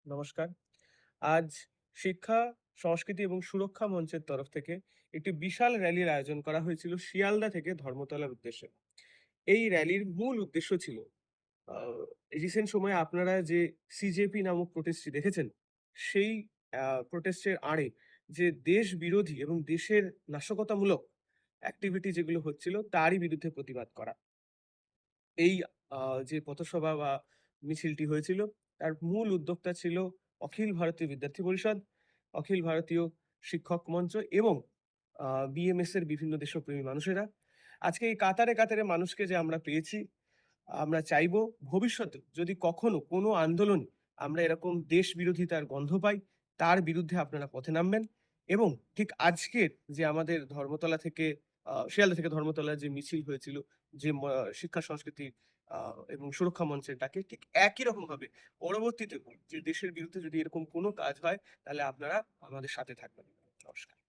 নমস্কার। আজ শিক্ষা, সংস্কৃতি এবং সুরক্ষা মঞ্চের তরফ থেকে একটি বিশাল র‍্যালির আয়োজন করা হয়েছিল শিয়ালদা থেকে ধর্মতলার উদ্দেশ্যে। এই র‍্যালির মূল উদ্দেশ্য ছিল আ রিসেন্ট সময়ে আপনারা যে সিজেপি নামক প্রোটেস্টটি দেখেছেন, সেই প্রোটেস্টের আড়ে যে দেশ বিরোধী এবং দেশের নাশকতামূলক অ্যাক্টিভিটি যেগুলো হচ্ছিল তারই বিরুদ্ধে প্রতিবাদ করা। এই আ যে পথসভা বা মিছিলটি হয়েছিল তার মূল উদ্যোক্তা ছিল অখিল ভারতীয় বিদ্যার্থী পরিষদ, অখিল ভারতীয় শিক্ষক মঞ্চ এবং আ বিএমএস এর বিভিন্ন দেশপ্রেমী মানুষেরা। আজকে এই কাতারে, কাতারে মানুষকে যে আমরা পেয়েছি, আমরা চাইবো ভবিষ্যতে যদি কখনো কোনো আন্দোলনে আমরা এরকম দেশ বিরোধিতার গন্ধ পাই, তার বিরুদ্ধে আপনারা পথে নামবেন এবং ঠিক আজকের যে আমাদের ধর্মতলা থেকে শিয়ালদা থেকে ধর্মতলা যে মিছিল হয়েছিল, যে শিক্ষা সংস্কৃতি আ এবং সুরক্ষা মঞ্চের ডাকে ঠিক একই রকমভাবে পরবর্তীতেও যে দেশের বিরুদ্ধে যদি এরকম কোনো কাজ হয়, তাহলে আপনারা আমাদের সাথে থাকবেন। নমস্কার।